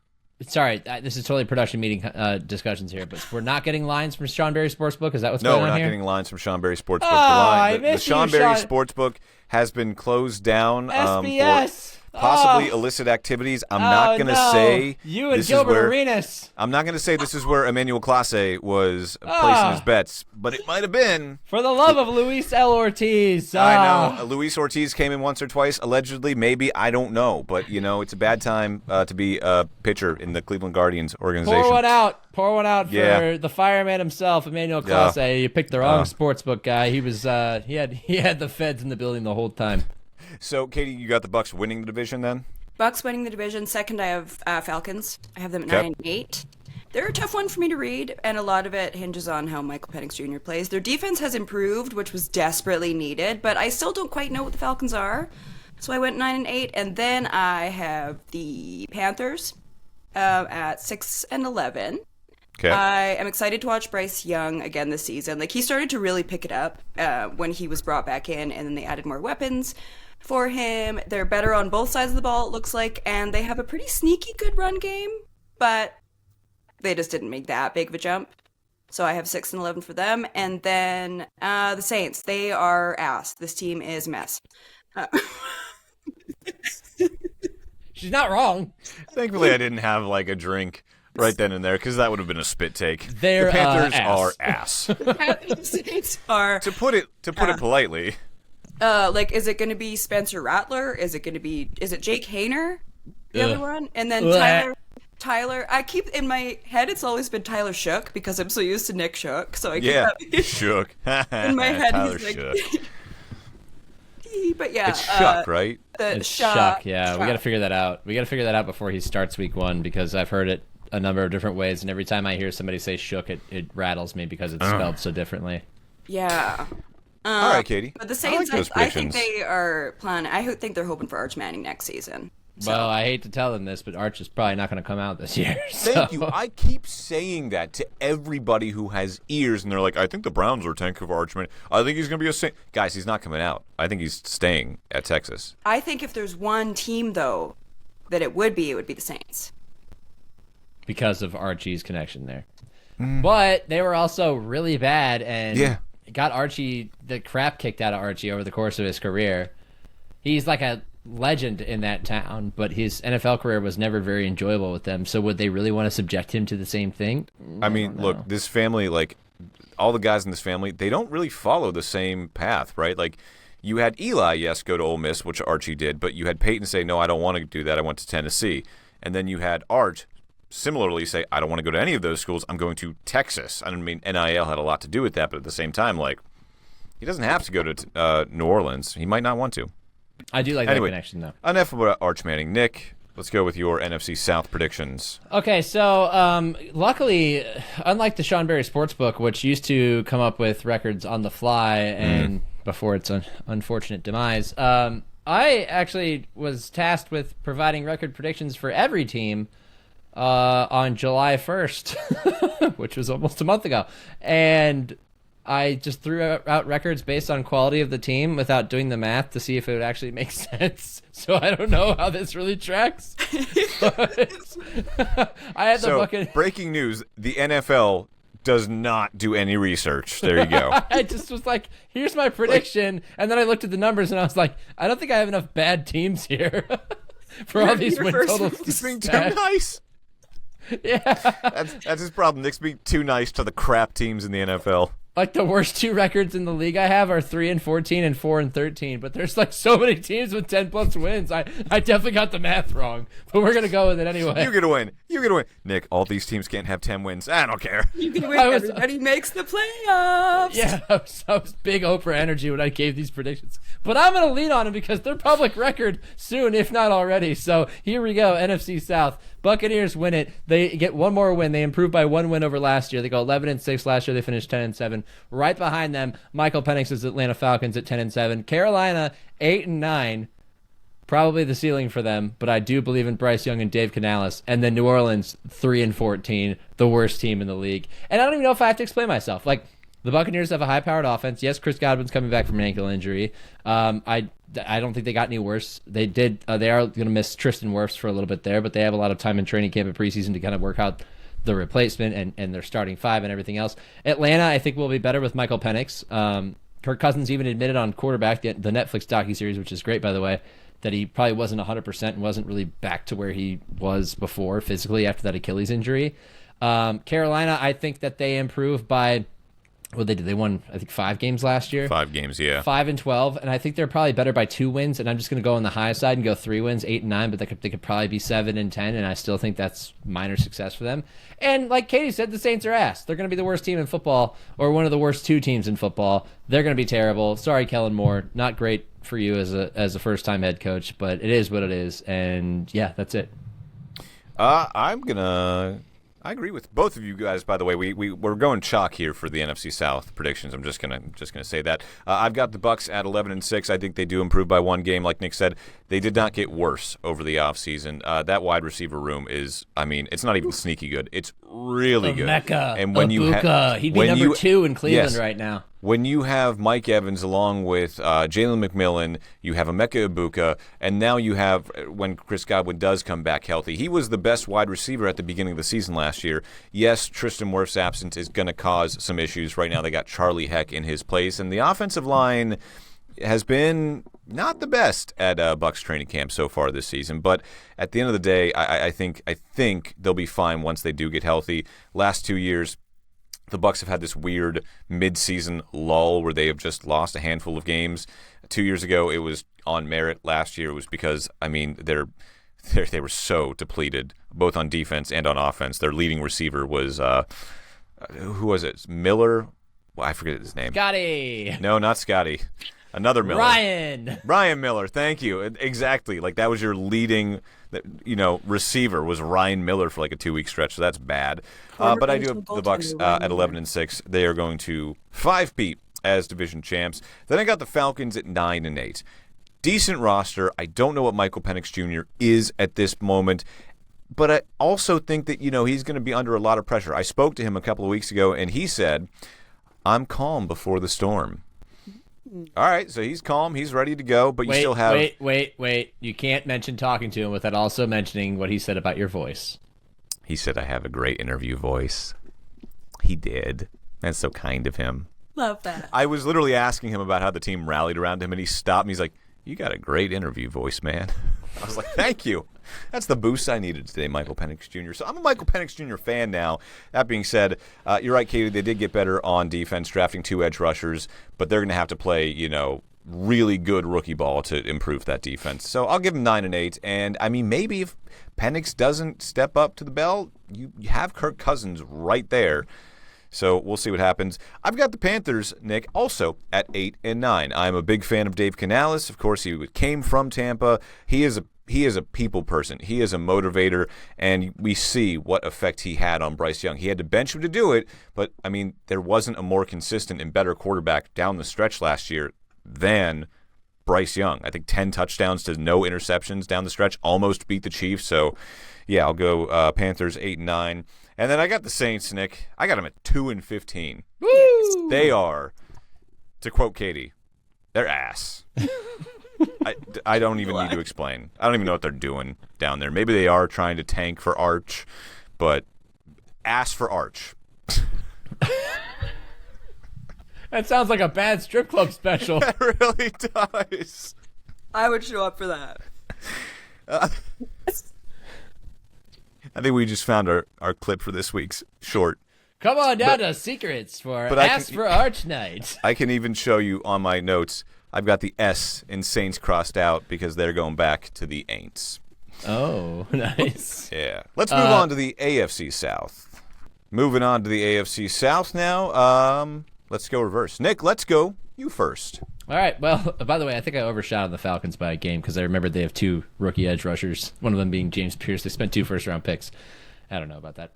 Sorry, this is totally production meeting discussions here, but we're not getting lines from Sean Barie Sportsbook. Is that what's going on here? No, we're not getting lines from Sean Barie Sportsbook. Oh, the Sean Barie Sportsbook has been closed down SBS. For possibly illicit activities. I'm not going to say you and Gilbert Arenas. I'm not going to say this is where Emmanuel Clase was placing his bets, but it might have been. For the love of Luis L. Ortiz. I know. Luis Ortiz came in once or twice, allegedly, maybe. I don't know. But, it's a bad time to be a pitcher in the Cleveland Guardians organization. Pour one out for the fireman himself, Emmanuel Clase. Yeah. You picked the wrong sportsbook guy. He was he had the feds in the building the whole time. So, Katie, you got the Bucs winning the division then? Bucs winning the division. Second, I have Falcons. I have them at 9-8. They're a tough one for me to read, and a lot of it hinges on how Michael Penix Jr. plays. Their defense has improved, which was desperately needed, but I still don't quite know what the Falcons are. So I went 9-8, and then I have the Panthers at 6-11. Okay. I am excited to watch Bryce Young again this season. He started to really pick it up when he was brought back in, and then they added more weapons for him. They're better on both sides of the ball, it looks like, and they have a pretty sneaky good run game, but they just didn't make that big of a jump. So I have 6-11 for them. And then the Saints, they are ass. This team is a mess. She's not wrong. Thankfully, I didn't have a drink right then and there, because that would have been a spit take. The Panthers are ass. The Saints are... To put it politely... is it going to be Spencer Rattler? Is it Jake Hayner? The other one? And then Tyler, I keep in my head, it's always been Tyler Shook, because I'm so used to Nick Shook. So I keep Shook. in my head, Tyler he's Shook. But yeah. It's Shook, right? It's Shook, yeah. We got to figure that out. We got to figure that out before he starts week 1, because I've heard it a number of different ways, and every time I hear somebody say Shook, it rattles me because it's spelled so differently. Yeah. All right, Katie. But the Saints, I think they are planning. I think they're hoping for Arch Manning next season. So. Well, I hate to tell them this, but Arch is probably not going to come out this year. So. Thank you. I keep saying that to everybody who has ears, and they're like, I think the Browns are tanking for Arch Manning. I think he's going to be a Saint. Guys, he's not coming out. I think he's staying at Texas. I think if there's one team, though, that it would be the Saints. Because of Archie's connection there. But they were also really bad, and got Archie the crap kicked out of Archie over the course of his career. He's like a legend in that town, but his NFL career was never very enjoyable with them. So would they really want to subject him to the same thing? I mean, look, this family, all the guys in this family, they don't really follow the same path, right? You had Eli, yes, go to Ole Miss, which Archie did, but you had Peyton say, no, I don't want to do that. I went to Tennessee. And then you had Arch similarly say, I don't want to go to any of those schools. I'm going to Texas. I mean, NIL had a lot to do with that, but at the same time, like, he doesn't have to go to New Orleans. He might not want to. I do like that connection, though. Enough about Arch Manning. Nick, let's go with your NFC South predictions. Okay, so luckily, unlike the Sean Barry Sportsbook, which used to come up with records on the fly and before its unfortunate demise, I actually was tasked with providing record predictions for every team on July 1st, which was almost a month ago. And I just threw out records based on quality of the team without doing the math to see if it would actually make sense. So I don't know how this really tracks. But I had breaking news, the NFL does not do any research. There you go. I just was like, here's my prediction. And then I looked at the numbers and I was like, I don't think I have enough bad teams here for all these win totals. He's being too nice. Yeah. That's his problem. Nick's being too nice to the crap teams in the NFL. Like, the worst two records in the league I have are 3-14 and 4-13, but there's like so many teams with 10+ wins. I definitely got the math wrong, but we're gonna go with it anyway. You're gonna win. Nick, all these teams can't have 10 wins. I don't care. You can win. Everybody makes the playoffs. Yeah, I was big Oprah energy when I gave these predictions, but I'm gonna lean on them because they're public record soon, if not already. So here we go. NFC South. Buccaneers win it. They get one more win. They improve by one win over last year. They go 11-6. Last year they finished 10-7. Right behind them, Michael Penix's Atlanta Falcons at 10-7. Carolina 8-9. Probably the ceiling for them, but I do believe in Bryce Young and Dave Canales. And then New Orleans 3-14, the worst team in the league. And I don't even know if I have to explain myself. Like, the Buccaneers have a high-powered offense. Yes, Chris Godwin's coming back from an ankle injury. I don't think they got any worse. They did. They are going to miss Tristan Wirfs for a little bit there, but they have a lot of time in training camp and preseason to kind of work out the replacement and their starting five and everything else. Atlanta, I think, will be better with Michael Penix. Kirk Cousins even admitted on Quarterback, the Netflix docuseries, which is great, by the way, that he probably wasn't 100% and wasn't really back to where he was before physically after that Achilles injury. Carolina, I think that they improve by... Well, they did. They won, I think, 5 games last year. 5 games, yeah. 5-12, and I think they're probably better by 2 wins. And I'm just going to go on the high side and go 3 wins, 8-9. But they could probably be 7-10, and I still think that's minor success for them. And like Katie said, the Saints are ass. They're going to be the worst team in football, or one of the worst 2 teams in football. They're going to be terrible. Sorry, Kellen Moore. Not great for you as a first-time head coach, but it is what it is. And yeah, that's it. I agree with both of you guys. By the way, we're going chalk here for the NFC South predictions. I'm just gonna say that I've got the Bucs at 11-6. I think they do improve by 1 game. Like Nick said, they did not get worse over the offseason. That wide receiver room is, I mean, it's not even sneaky good. It's really good. Mecca, and when Ibuka. He'd be number 2 in Cleveland right now. When you have Mike Evans along with Jalen McMillan, you have Emeka Ibuka, and now you have, when Chris Godwin does come back healthy, he was the best wide receiver at the beginning of the season last year. Yes, Tristan Wirfs' absence is going to cause some issues. Right now they got Charlie Heck in his place, and the offensive line has been not the best at Bucs training camp so far this season. But at the end of the day, I think they'll be fine once they do get healthy. Last 2 years, the Bucs have had this weird mid-season lull where they have just lost a handful of games. 2 years ago, it was on merit. Last year, it was because, I mean, they were so depleted, both on defense and on offense. Their leading receiver was, who was it? Miller? Well, I forget his name. Scotty. No, not Scotty. Another Miller. Ryan Miller. Thank you. Exactly. Like, that was your leading, receiver was Ryan Miller for like a 2-week stretch. So that's bad. But I do have the Bucs at 11-6. They are going to 5-peat as division champs. Then I got the Falcons at 9-8. Decent roster. I don't know what Michael Penix Jr. is at this moment. But I also think that, he's going to be under a lot of pressure. I spoke to him a couple of weeks ago, and he said, I'm calm before the storm. All right, so he's calm, he's ready to go, but you still have... Wait. You can't mention talking to him without also mentioning what he said about your voice. He said I have a great interview voice. He did. That's so kind of him. Love that. I was literally asking him about how the team rallied around him, and he stopped me. He's like, you got a great interview voice, man. I was like, thank you. That's the boost I needed today, Michael Penix Jr. So I'm a Michael Penix Jr. fan now. That being said, you're right, Katie. They did get better on defense, drafting 2 edge rushers, but they're going to have to play, really good rookie ball to improve that defense. So I'll give him 9 and 8. And I mean, maybe if Penix doesn't step up to the belt, you have Kirk Cousins right there. So we'll see what happens. I've got the Panthers, Nick, also at 8 and 9. I'm a big fan of Dave Canales. Of course, he came from Tampa. He is a people person. He is a motivator, and we see what effect he had on Bryce Young. He had to bench him to do it, but, I mean, there wasn't a more consistent and better quarterback down the stretch last year than Bryce Young. I think 10 touchdowns to no interceptions down the stretch, almost beat the Chiefs. So, yeah, I'll go Panthers 8 and 9. And then I got the Saints, Nick. I got them at 2 and 15. Woo! They are, to quote Katie, they're ass. I don't even need to explain. I don't even know what they're doing down there. Maybe they are trying to tank for Arch, but ass for Arch. That sounds like a bad strip club special. It really does. I would show up for that. I think we just found our clip for this week's short. Come on down to Secrets for Ask for Arch Night. I can even show you on my notes. I've got the S in Saints crossed out because they're going back to the Aints. Oh, nice. Yeah. Let's move on to the AFC South. Moving on to the AFC South now. Let's go reverse. Nick, let's go. You first. All right. Well, by the way, I think I overshot on the Falcons by a game because I remembered they have 2 rookie edge rushers, one of them being James Pierce. They spent 2 first-round picks. I don't know about that.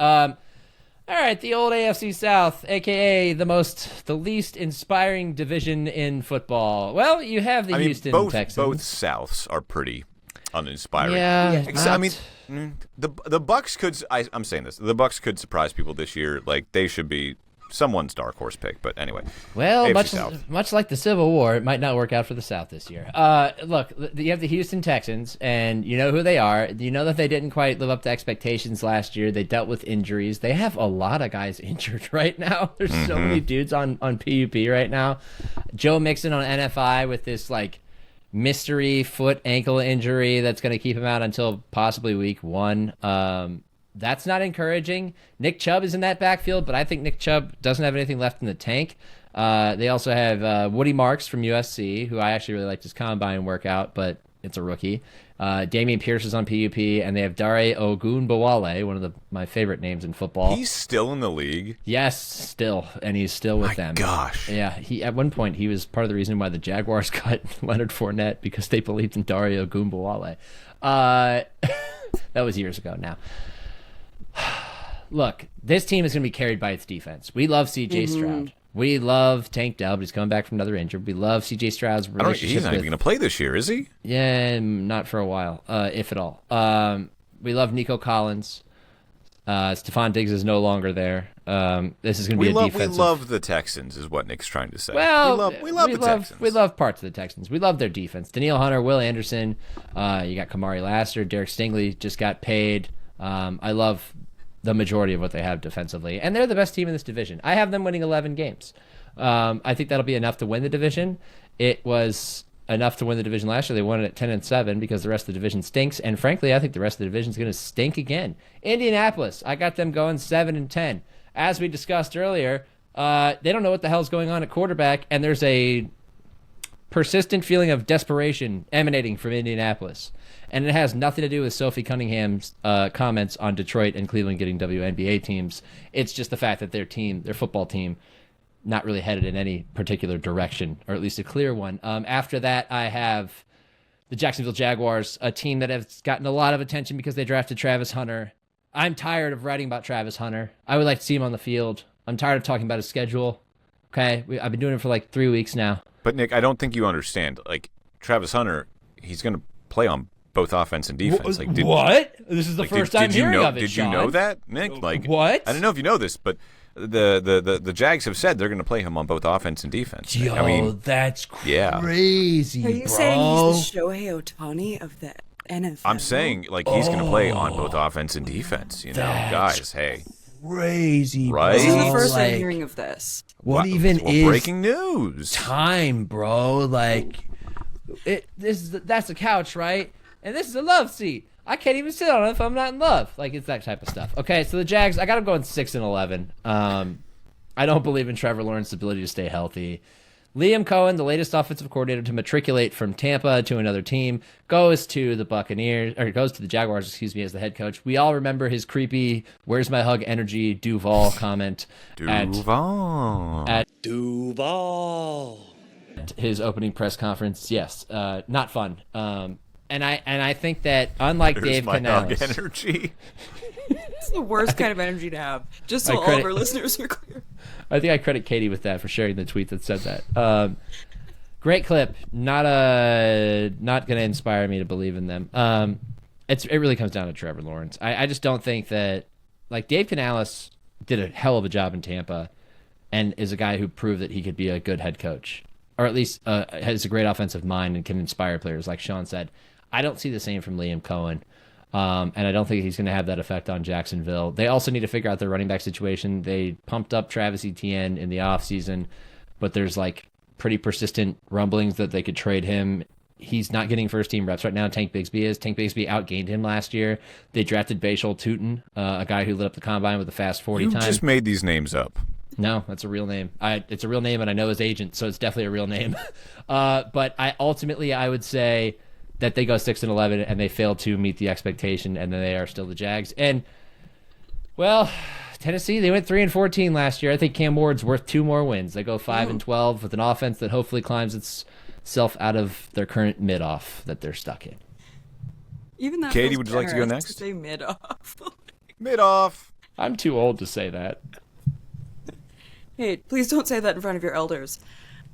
All right, the old AFC South, a.k.a. the least inspiring division in football. Well, you have the Houston Texans. Both Souths are pretty uninspiring. Yeah. I mean, the Bucks could. I'm saying this. The Bucks could surprise people this year. Like they should be someone's dark horse pick. But anyway. Well, much like the Civil War, it might not work out for the South this year. Look, you have the Houston Texans, and you know who they are. You know that they didn't quite live up to expectations last year. They dealt with injuries. They have a lot of guys injured right now. There's so many dudes on PUP right now. Joe Mixon on NFI with this like mystery foot ankle injury that's going to keep him out until possibly week 1. That's not encouraging. Nick Chubb is in that backfield, but I think Nick Chubb doesn't have anything left in the tank. They also have Woody Marks from USC, who I actually really liked his combine workout, but it's a rookie. Damian Pierce is on PUP, and they have Dare Ogunbowale, one of my favorite names in football. He's still in the league? Yes, still, and he's still with them. Gosh. Yeah, at one point, he was part of the reason why the Jaguars cut Leonard Fournette, because they believed in Dare Ogunbowale. That was years ago now. Look, this team is going to be carried by its defense. We love C.J. Stroud. We love Tank Dell, but he's coming back from another injury. We love C.J. Stroud's relationship. He's not even going to play this year, is he? Yeah, not for a while, if at all. We love Nico Collins. Stephon Diggs is no longer there. This is going to be a defensive. We love the Texans, is what Nick's trying to say. Well, we love the Texans. We love parts of the Texans. We love their defense. Danielle Hunter, Will Anderson. You got Kamari Lassiter. Derek Stingley just got paid. I love the majority of what they have defensively, and they're the best team in this division. I have them winning 11 games. I think that'll be enough to win the division. It was enough to win the division last year. They won it at 10-7 because the rest of the division stinks, and frankly, I think the rest of the division is going to stink again. Indianapolis, I got them going 7-10. As we discussed earlier, they don't know what the hell's going on at quarterback, and there's a persistent feeling of desperation emanating from Indianapolis. And it has nothing to do with Sophie Cunningham's comments on Detroit and Cleveland getting WNBA teams. It's just the fact that their football team, not really headed in any particular direction, or at least a clear one. After that, I have the Jacksonville Jaguars, a team that has gotten a lot of attention because they drafted Travis Hunter. I'm tired of writing about Travis Hunter. I would like to see him on the field. I'm tired of talking about his schedule. Okay, I've been doing it for like 3 weeks now. But Nick, I don't think you understand. Like Travis Hunter, he's going to play on both offense and defense. What? This is the first time hearing of it, Did Sean. you know that, Nick? Like what? I don't know if you know this, but the Jags have said they're going to play him on both offense and defense. Yo, I mean, that's crazy. Are you saying he's the Shohei Ohtani of the NFL? I'm saying like he's going to play on both offense and defense. You know, guys, hey. Crazy, right? This is the first I'm hearing of this. What even is breaking news? Time, bro. Like, that's a couch, right? And this is a love seat. I can't even sit on it if I'm not in love. Like, it's that type of stuff. Okay, so the Jags, I got them going 6-11. I don't believe in Trevor Lawrence's ability to stay healthy. Liam Cohen, the latest offensive coordinator to matriculate from Tampa to another team, goes to the Jaguars, as the head coach. We all remember his creepy "Where's my hug" energy Duval comment at his opening press conference. Yes, not fun. And I think that unlike Dave Canales, energy. It's the worst kind of energy to have. Just so all of our listeners are clear. I think I credit Katie with that for sharing the tweet that said that. Great clip. Not going to inspire me to believe in them. It really comes down to Trevor Lawrence. I just don't think that, like, Dave Canales did a hell of a job in Tampa and is a guy who proved that he could be a good head coach, or at least has a great offensive mind and can inspire players, like Sean said. I don't see the same from Liam Cohen. And I don't think he's going to have that effect on Jacksonville. They also need to figure out their running back situation. They pumped up Travis Etienne in the offseason, but there's like pretty persistent rumblings that they could trade him. He's not getting first-team reps right now. Tank Bigsby is. Tank Bigsby outgained him last year. They drafted Bashal Tutin, a guy who lit up the combine with a fast 40 time. You just made these names up. No, that's a real name. It's a real name, and I know his agent, so it's definitely a real name. But I would say that they go 6-11 and they fail to meet the expectation, and then they are still the Jags. And, well, Tennessee, they went 3-14 last year. I think Cam Ward's worth 2 more wins. They go 5-12 with an offense that hopefully climbs itself out of their current mid-off that they're stuck in. Even that Katie, would you like to go next? To say mid-off. Mid-off. I'm too old to say that. Hey, please don't say that in front of your elders.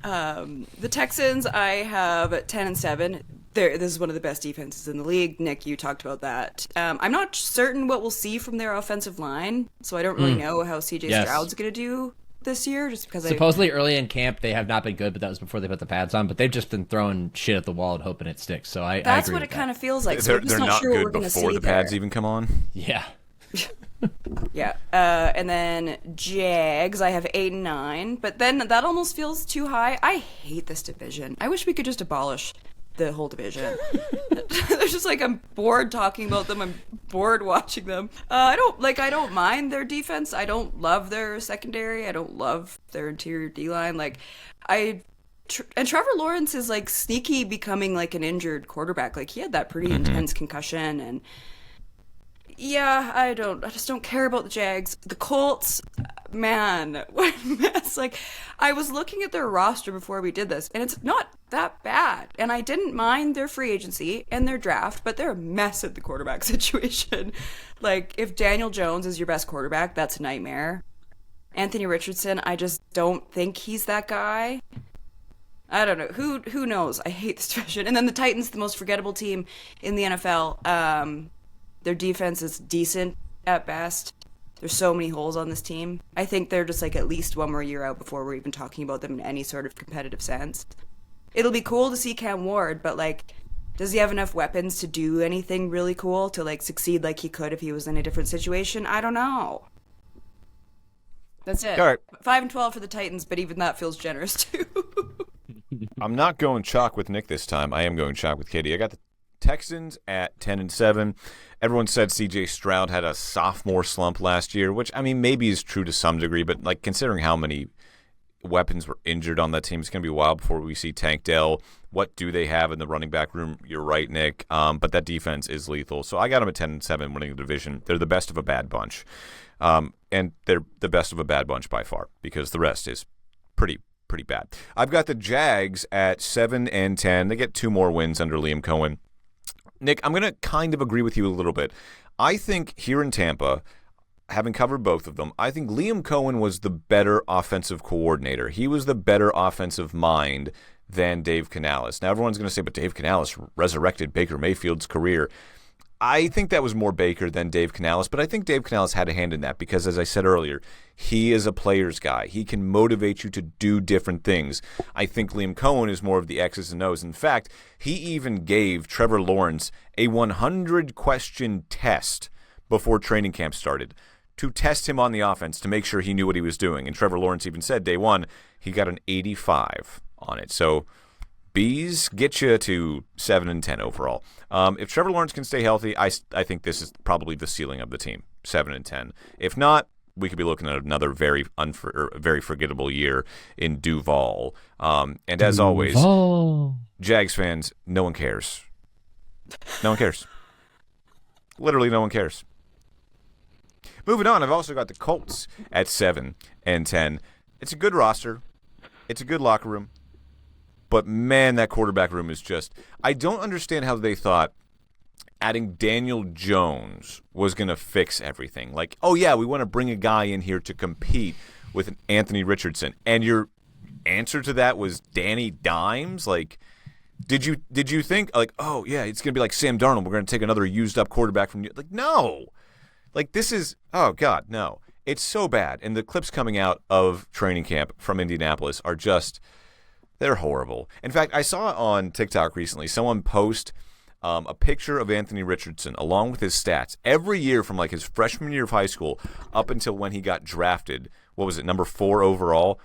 The Texans, I have 10-7. This is one of the best defenses in the league. Nick, you talked about that. I'm not certain what we'll see from their offensive line, so I don't really know how CJ Stroud's going to do this year. Just because supposedly early in camp they have not been good, but that was before they put the pads on. But they've just been throwing shit at the wall and hoping it sticks. So I that's agree what with it kind of feels like. They're So we're not sure what we're good going to see before the pads even come on. Yeah. Yeah. And then Jags, I have 8-9, but then that almost feels too high. I hate this division. I wish we could just abolish the whole division. It's just like I'm bored talking about them. I'm bored watching them. I don't mind their defense. I don't love their secondary. I don't love their interior D-line. And Trevor Lawrence is like sneaky becoming like an injured quarterback. Like he had that pretty intense concussion, and yeah, I just don't care about the Jags. The Colts, man, what a mess. Like, I was looking at their roster before we did this, and it's not that bad. And I didn't mind their free agency and their draft, but they're a mess at the quarterback situation. Like, if Daniel Jones is your best quarterback, that's a nightmare. Anthony Richardson, I just don't think he's that guy. I don't know. Who knows? I hate this division. And then the Titans, the most forgettable team in the NFL. Their defense is decent at best. There's so many holes on this team. I think they're just like at least one more year out before we're even talking about them in any sort of competitive sense. It'll be cool to see Cam Ward, but like, does he have enough weapons to do anything really cool to like succeed like he could if he was in a different situation? I don't know. That's it. All right. 5-12 for the Titans, but even that feels generous too. I'm not going chalk with Nick this time. I am going chalk with Katie. I got the Texans at 10-7. Everyone said CJ Stroud had a sophomore slump last year, which, I mean, maybe is true to some degree, but like considering how many weapons were injured on that team, it's going to be a while before we see Tank Dell. What do they have in the running back room? You're right, Nick. But that defense is lethal. So I got them at 10-7 winning the division. They're the best of a bad bunch. And they're the best of a bad bunch by far because the rest is pretty bad. I've got the Jags at 7-10. They get 2 more wins under Liam Cohen. Nick, I'm going to kind of agree with you a little bit. I think here in Tampa, having covered both of them, I think Liam Cohen was the better offensive coordinator. He was the better offensive mind than Dave Canales. Now, everyone's going to say, but Dave Canales resurrected Baker Mayfield's career. I think that was more Baker than Dave Canales, but I think Dave Canales had a hand in that because, as I said earlier, he is a player's guy. He can motivate you to do different things. I think Liam Cohen is more of the X's and O's. In fact, he even gave Trevor Lawrence a 100-question test before training camp started to test him on the offense to make sure he knew what he was doing. And Trevor Lawrence even said day one he got an 85 on it. So B's get you to 7-10 overall. If Trevor Lawrence can stay healthy, I think this is probably the ceiling of the team, 7-10. If not, we could be looking at another very forgettable year in Duval. And as always, Jags fans, no one cares. No one cares. Literally no one cares. Moving on, I've also got the Colts at 7-10. It's a good roster. It's a good locker room. But, man, that quarterback room is just... I don't understand how they thought adding Daniel Jones was going to fix everything. Like, oh, yeah, we want to bring a guy in here to compete with Anthony Richardson. And your answer to that was Danny Dimes? Like, did you think, like, oh, yeah, it's going to be like Sam Darnold. We're going to take another used-up quarterback from you. Like, no. Like, this is, oh, God, no. It's so bad. And the clips coming out of training camp from Indianapolis are just, they're horrible. In fact, I saw on TikTok recently someone post a picture of Anthony Richardson along with his stats every year from, like, his freshman year of high school up until when he got drafted. What was it, number 4 overall?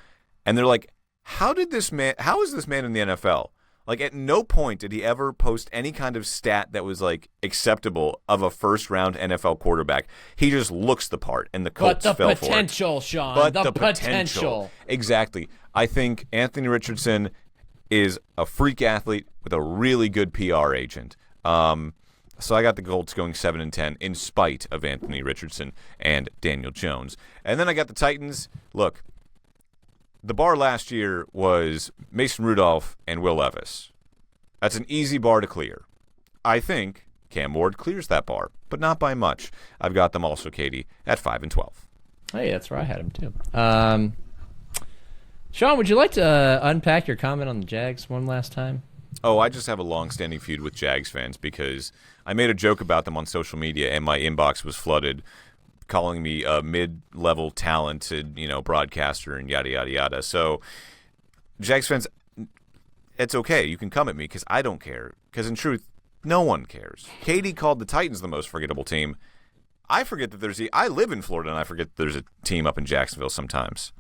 And they're like, how is this man in the NFL? Like, at no point did he ever post any kind of stat that was, like, acceptable of a first-round NFL quarterback. He just looks the part, and the Colts fell for it. But the potential, Sean. But the potential. Exactly. I think Anthony Richardson is a freak athlete with a really good PR agent. So I got the Colts going 7-10 in spite of Anthony Richardson and Daniel Jones. And then I got the Titans. Look. The bar last year was Mason Rudolph and Will Levis. That's an easy bar to clear. I think Cam Ward clears that bar, but not by much. I've got them also, Katie, at 5-12. Hey, that's where I had him too. Sean, would you like to unpack your comment on the Jags one last time? Oh, I just have a long-standing feud with Jags fans because I made a joke about them on social media and my inbox was flooded calling me a mid-level talented, broadcaster and yada, yada, yada. So, Jags fans, it's okay. You can come at me because I don't care. Because in truth, no one cares. Katie called the Titans the most forgettable team. I forget that I live in Florida and I forget that there's a team up in Jacksonville sometimes.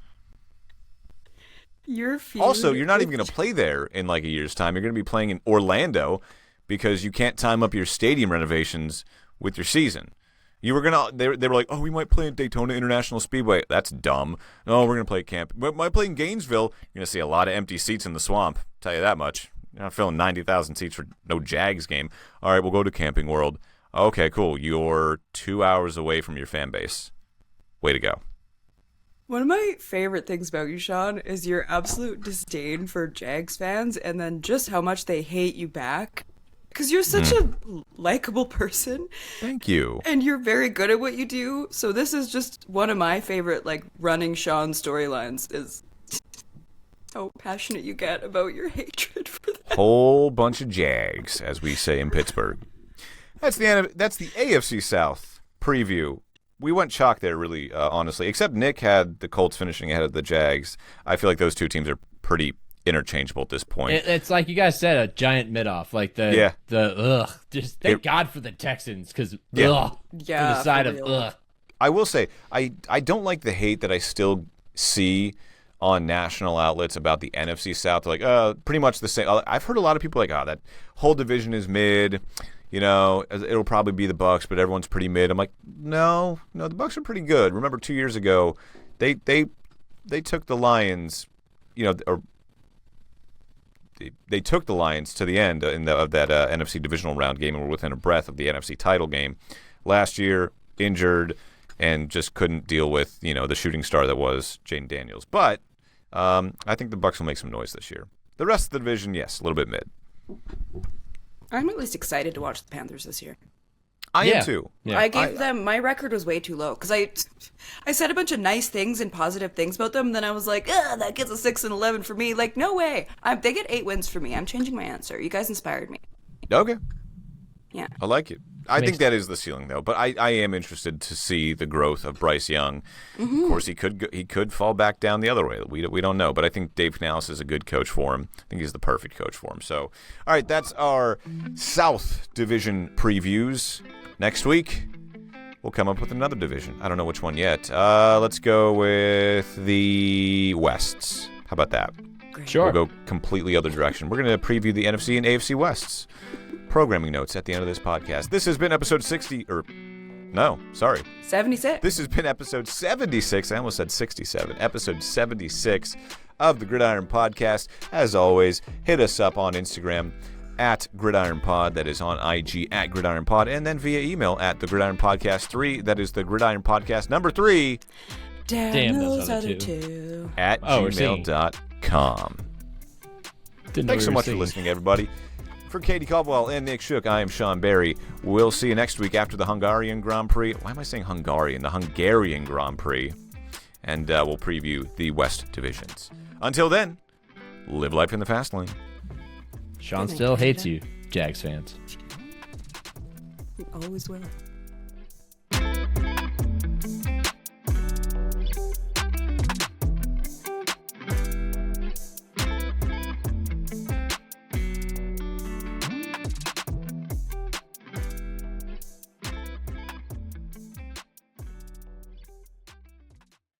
Also, you're not even going to play there in like a year's time. You're going to be playing in Orlando because you can't time up your stadium renovations with your season. You were gonna. They were like, oh, we might play in Daytona International Speedway. That's dumb. No, we're gonna play at camp. But might play in Gainesville. You're gonna see a lot of empty seats in the swamp. Tell you that much. You're not filling 90,000 seats for no Jags game. All right, we'll go to Camping World. Okay, cool. You're 2 hours away from your fan base. Way to go. One of my favorite things about you, Sean, is your absolute disdain for Jags fans, and then just how much they hate you back. Because you're such a likable person. Thank you. And you're very good at what you do. So this is just one of my favorite, running Sean storylines is how passionate you get about your hatred for that. Whole bunch of Jags, as we say in Pittsburgh. That's the AFC South preview. We went chalk there, really, honestly. Except Nick had the Colts finishing ahead of the Jags. I feel like those two teams are pretty interchangeable at this point. It's like you guys said, a giant mid-off. Like just thank God for the Texans because for the side of ugh. I will say, I don't like the hate that I still see on national outlets about the NFC South. They're like, pretty much the same. I've heard a lot of people like, that whole division is mid. It'll probably be the Bucks, but everyone's pretty mid. I'm like, no, the Bucks are pretty good. Remember 2 years ago, they took the Lions, They took the Lions to the end of that NFC divisional round game and were within a breath of the NFC title game. Last year, injured and just couldn't deal with the shooting star that was Jaden Daniels. But I think the Bucs will make some noise this year. The rest of the division, yes, a little bit mid. I'm at least excited to watch the Panthers this year. I am too. Yeah. I gave them, my record was way too low because I said a bunch of nice things and positive things about them. And then I was like, that gets a 6-11 for me. Like, no way. They get 8 wins for me. I'm changing my answer. You guys inspired me. Okay. Yeah. I like it. I think that is the ceiling, though. But I am interested to see the growth of Bryce Young. Mm-hmm. Of course, he could fall back down the other way. We don't know. But I think Dave Canales is a good coach for him. I think he's the perfect coach for him. So, all right, that's our South Division previews. Next week, we'll come up with another division. I don't know which one yet. Let's go with the Wests. How about that? Great. Sure. We'll go completely other direction. We're going to preview the NFC and AFC Wests. Programming notes at the end of this podcast. This has been episode 60, or No, sorry. 76. This has been episode 76. I almost said 67. Episode 76 of the Gridiron Podcast. As always, hit us up on Instagram at GridironPod. That is on IG at GridironPod. And then via email at the Gridiron Podcast 3. That is the Gridiron Podcast number 3. Damn, those other other two. two. At gmail.com. Thanks so much for listening, everybody. For Katie Caldwell and Nick Shook, I am Sean Barie. We'll see you next week after the Hungarian Grand Prix. Why am I saying Hungarian? The Hungarian Grand Prix. And we'll preview the West divisions. Until then, live life in the fast lane. Sean still hates you, Jags fans. You always will.